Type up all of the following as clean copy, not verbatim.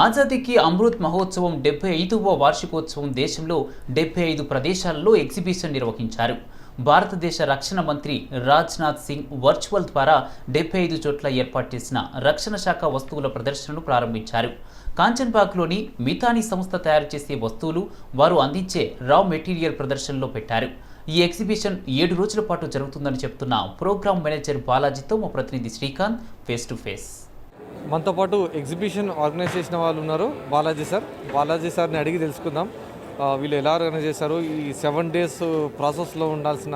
ఆజాదీకి అమృత్ మహోత్సవం 75వ వార్షికోత్సవం దేశంలో 75 ప్రదేశాలలో ఎగ్జిబిషన్ నిర్వహించారు. భారతదేశ రక్షణ మంత్రి రాజ్నాథ్ సింగ్ వర్చువల్ ద్వారా 75 చోట్ల ఏర్పాటు చేసిన రక్షణ శాఖ వస్తువుల ప్రదర్శనను ప్రారంభించారు. కాంచన్బాగ్లోని మితాని సంస్థ తయారు చేసే వస్తువులు, వారు అందించే రా మెటీరియల్ ప్రదర్శనలో పెట్టారు. ఈ ఎగ్జిబిషన్ 7 రోజుల పాటు జరుగుతుందని చెప్తున్న ప్రోగ్రామ్ మేనేజర్ బాలాజీతో మా ప్రతినిధి శ్రీకాంత్ ఫేస్ టు ఫేస్. మనతో పాటు ఎగ్జిబిషన్ ఆర్గనైజ్ చేసిన వాళ్ళు ఉన్నారు. బాలాజీ సార్ని అడిగి తెలుసుకుందాం వీళ్ళు ఎలా ఆర్గనైజ్ చేశారు, ఈ 7 days ప్రాసెస్లో ఉండాల్సిన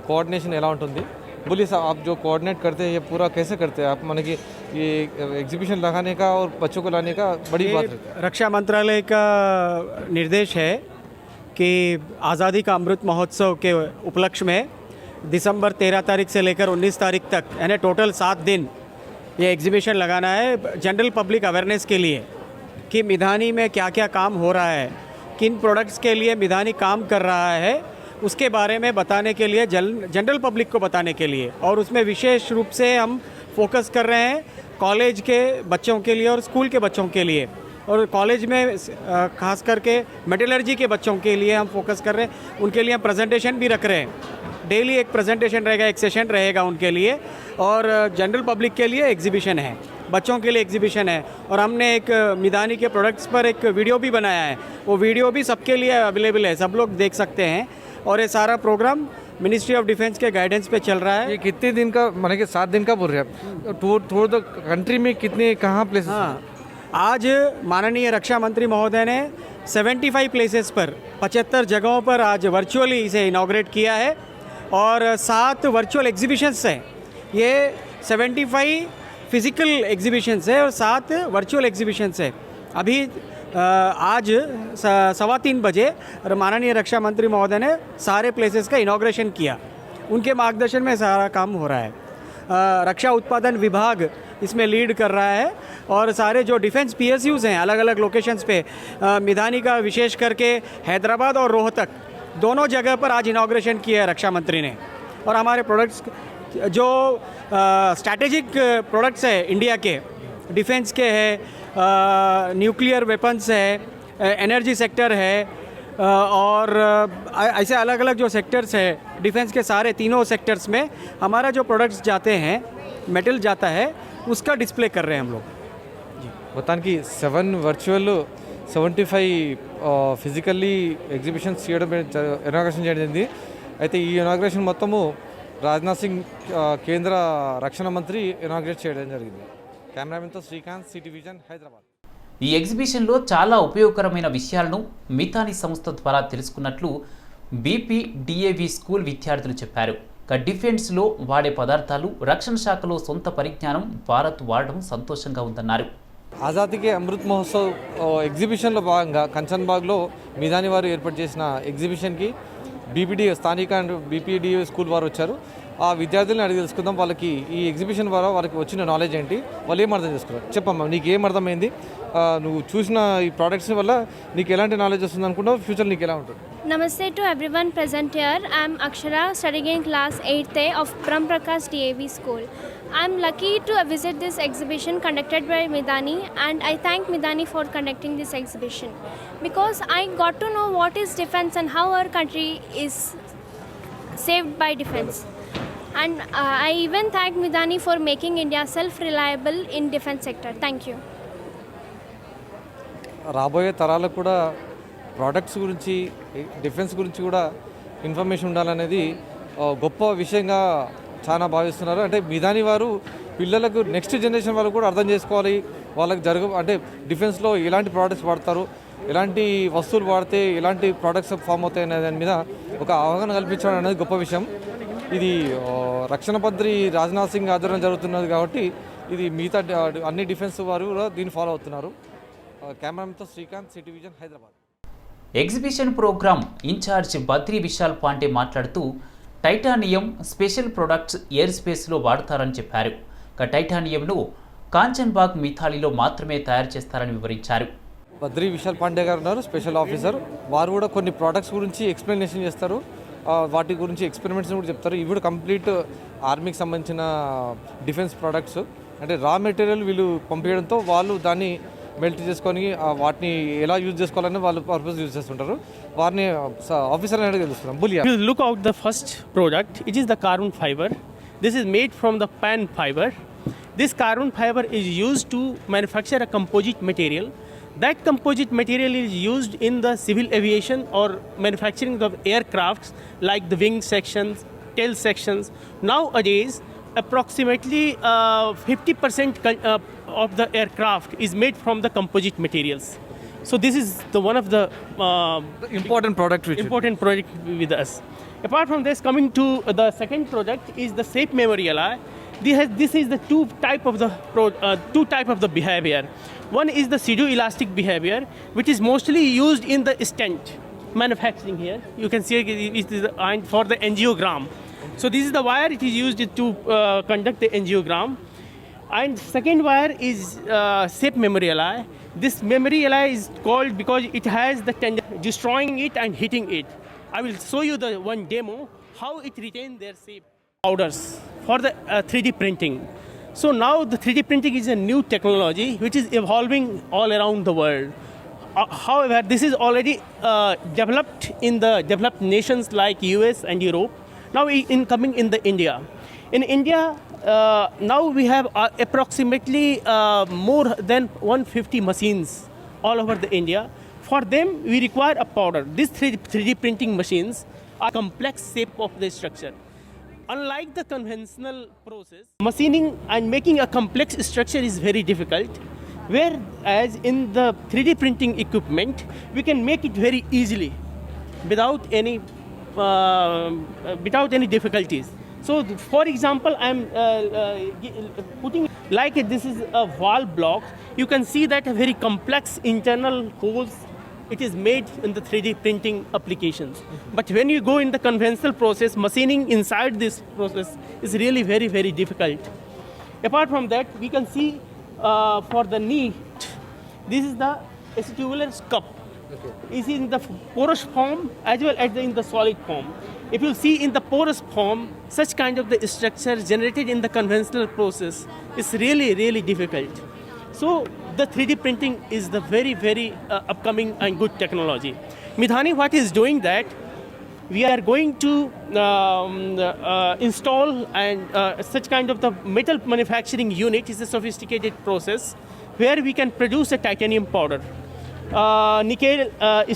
కోఆర్డినేషన్ ఎలా ఉంటుంది. बोलिए साहब, आप जो कोऑर्डिनेट करते हैं ये पूरा कैसे करते हैं आप? माने कि ये एग्जीबिशन लगाने का और बच्चों को लाने का बड़ी बात है. रक्षा मंत्रालय का निर्देश है कि आज़ादी का अमृत महोत्सव के उपलक्ष्य में दिसंबर 13 तारीख से लेकर 19 तारीख तक यानी टोटल 7 दिन ये एग्जीबिशन लगाना है जनरल पब्लिक अवेयरनेस के लिए कि मिधानी में क्या क्या काम हो रहा है, किन प्रोडक्ट्स के लिए मिधानी काम कर रहा है, उसके बारे में बताने के लिए, जनरल पब्लिक को बताने के लिए. और उसमें विशेष रूप से हम फोकस कर रहे हैं कॉलेज के बच्चों के लिए और स्कूल के बच्चों के लिए. और कॉलेज में खास करके मेटलर्जी के बच्चों के लिए हम फोकस कर रहे हैं. उनके लिए हम प्रेजेंटेशन भी रख रहे हैं. डेली एक प्रेजेंटेशन रहेगा, एक सेशन रहेगा उनके लिए. और जनरल पब्लिक के लिए एग्जीबिशन है, बच्चों के लिए एग्जीबिशन है. और हमने एक मिधानी के प्रोडक्ट्स पर एक वीडियो भी बनाया है. वो वीडियो भी सबके लिए अवेलेबल है, सब लोग देख सकते हैं. और ये सारा प्रोग्राम मिनिस्ट्री ऑफ डिफेंस के गाइडेंस पे चल रहा है. ये कितने दिन का, माने कि 7 दिन का बोल रहे हैं टूर द कंट्री में कितने कहाँ प्लेसेस? हाँ, आज माननीय रक्षा मंत्री महोदय ने 75 प्लेसेस पर 75 जगहों पर आज वर्चुअली इसे इनॉग्रेट किया है. और 7 वर्चुअल एग्जीबिशंस हैं. ये 75 फिजिकल एग्जीबिशंस है और 7 वर्चुअल एग्जीबिशंस है. अभी आज 3:15 बजे माननीय रक्षा मंत्री महोदय ने सारे प्लेसेस का इनॉग्रेशन किया. उनके मार्गदर्शन में सारा काम हो रहा है. रक्षा उत्पादन विभाग इसमें लीड कर रहा है. और सारे जो डिफेंस PSUs हैं अलग अलग लोकेशंस पे, मिधानी का विशेष करके हैदराबाद और रोहतक दोनों जगह पर आज इनॉग्रेशन किया है रक्षा मंत्री ने. और हमारे प्रोडक्ट्स जो स्ट्रैटेजिक प्रोडक्ट्स है इंडिया के, डिफेंस के है, न्यूक्लियर वेपन्स है, एनर्जी सेक्टर है, और ऐसे अलग अलग जो सेक्टर्स है डिफेंस के, सारे तीनों सेक्टर्स में हमारा जो प्रोडक्ट्स जाते हैं, मेटल जाता है, उसका डिस्प्ले कर रहे हैं हम लोग. మొత్తానికి 7 వర్చువల్ 75 ఫిజికల్లీ ఎగ్జిబిషన్స్ చేయడం ఇనాగ్రేషన్ చేయడం. అయితే ఈ ఇనాగ్రేషన్ మొత్తము రాజ్నాథ్ సింగ్ కేంద్ర రక్షణ మంత్రి ఇనాగ్రేట్ చేయడం జరిగింది. కెమెరామెన్తో శ్రీకాంత్, సిటీ విజన్, హైదరాబాద్. ఈ ఎగ్జిబిషన్లో చాలా ఉపయోగకరమైన విషయాలను మితాని సంస్థ ద్వారా తెలుసుకున్నట్లు BPDAV స్కూల్ విద్యార్థులు చెప్పారు. డిఫెన్స్లో వాడే పదార్థాలు, రక్షణ శాఖలో సొంత పరిజ్ఞానం భారత్ వాడడం సంతోషంగా ఉందన్నారు. ఆజాదీకి అమృత్ మహోత్సవ్ ఎగ్జిబిషన్లో భాగంగా కంచన్బాగ్లో మిధాని వారు ఏర్పాటు చేసిన ఎగ్జిబిషన్కి స్థానిక అండ్ BPDAV స్కూల్ వారు వచ్చారు. ఆ విద్యార్థులను అడిగి తెలుసుకుందాం వాళ్ళకి ఈ ఎగ్జిబిషన్ ద్వారా వాళ్ళకి వచ్చిన నాలెడ్జ్ ఏంటి, వాళ్ళు ఏం అర్థం చేసుకున్నారు. చెప్పమ్మా, నీకు ఏం అర్థమైంది, నువ్వు చూసిన ఈ ప్రోడక్ట్స్ వల్ల నీకు ఎలాంటి నాలెడ్జ్ వస్తుంది అనుకుంటావు, ఫ్యూచర్ నీకు ఎలా ఉంటుంది? Namaste to everyone present here. I am Akshara, studying in class 8th of Brahm Prakash DAV School. I am lucky to visit this exhibition conducted by Midani, and I thank Midani for conducting this exhibition because I got to know what is defense and how our country is saved by defense. And I even thank Midani for making India self-reliable in defense sector. Thank you. రాబోయే తరాలకు కూడా products గురించి, defence గురించి కూడా information ఉండాలనేది గొప్ప విషయంగా చాలా భావిస్తున్నారు. అంటే మిధాని వారు పిల్లలకు, నెక్స్ట్ జనరేషన్ వాళ్ళు కూడా అర్థం చేసుకోవాలి, వాళ్ళకి అంటే డిఫెన్స్లో ఎలాంటి ప్రోడక్ట్స్ వాడతారు, ఎలాంటి వస్తువులు వాడితే ఎలాంటి ప్రోడక్ట్స్ ఫామ్ అవుతాయి అనే దాని మీద ఒక అవగాహన కల్పించడం అనేది గొప్ప విషయం. ఇది రక్షణ మంత్రి రాజ్నాథ్ సింగ్ ఆధ్వర్యంలో జరుగుతున్నది కాబట్టి ఇది మిగతా అన్ని డిఫెన్స్ వారు కూడా దీన్ని ఫాలో అవుతున్నారు. కెమెరామెన్తో Srikanth, City Vision, Hyderabad. Exhibition programme in charge Badri Vishal Pandey మాట్లాడుతూ టైటానియం స్పెషల్ ప్రొడక్ట్స్ ఎయిర్ స్పేస్లో వాడతారని చెప్పారు. టైటానియంను కాంచన్బాగ్ మిథాలీలో మాత్రమే తయారు చేస్తారని వివరించారు. బద్రీ విశాల్ పాండే గారు ఉన్నారు, స్పెషల్ ఆఫీసర్. వారు కూడా కొన్ని ప్రోడక్ట్స్ గురించి ఎక్స్ప్లెనేషన్ చేస్తారు, వాటి గురించి ఎక్స్పెరిమెంట్స్ కూడా చెప్తారు. ఇవి కూడా కంప్లీట్ ఆర్మీకి సంబంధించిన డిఫెన్స్ ప్రోడక్ట్స్. అంటే రా మెటీరియల్ వీళ్ళు పంపించడంతో వాళ్ళు దాన్ని మెల్ట్ చేసుకొని వాటిని ఎలా యూజ్ చేసుకోవాలని వాళ్ళు పర్పస్ యూజ్ చేస్తుంటారు. వారిని ఆఫీసర్ అనేది తెలుస్తున్నాం. Bhulaiyaa. If you look out the first product, it is the carbon fiber. This is made from the pan fiber. This carbon fiber is used to manufacture a composite material. That composite material is used in the civil aviation or manufacturing of aircrafts like the wing sections, tail sections. Nowadays, approximately 50% of the aircraft is made from the composite materials. So this is the one of the important product which important project with us. Apart from this, coming to the second project is the safe memory alloy. This is the two type of the behavior. One is the pseudo-elastic behavior, which is mostly used in the stent manufacturing here. You can see it is for the angiogram. So this is the wire it is used to conduct the angiogram. And second wire is safe memory alloy. This memory alloy is called because it has the tendency destroying it and hitting it. I will show you the one demo how it retains their shape. Powders for the 3D printing. So now the 3D printing is a new technology which is evolving all around the world. However, this is already developed in the developed nations like US and Europe. Now coming in the India. In India, now we have approximately more than 150 machines all over the India. For them, we require a powder. These 3D printing machines are complex shape of the structure. Unlike the conventional process, machining and making a complex structure is very difficult. Whereas in the 3D printing equipment, we can make it very easily without any difficulties. So, for example, I'm putting like this is a wall block. You can see that a very complex internal holes it is made in the 3D printing applications. But when you go in the conventional process, machining inside this process is really very, very difficult. Apart from that, we can see for the knee, this is the acetibular cup. Is in the porous form as well as in the solid form. If you see in the porous form, such kind of the structure generated in the conventional process is really, really difficult. So the 3D printing is the very, very upcoming and good technology. Midhani, what is doing that? We are going to install and such kind of the metal manufacturing unit is a sophisticated process where we can produce a titanium powder, nickel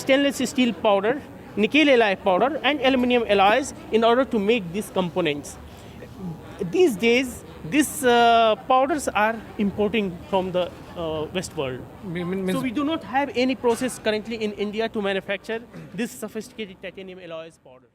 stainless steel powder, nickel alloy powder, and aluminum alloys in order to make these components. These days, these powders are importing from the West world. So we do not have any process currently in India to manufacture this sophisticated titanium alloys powder.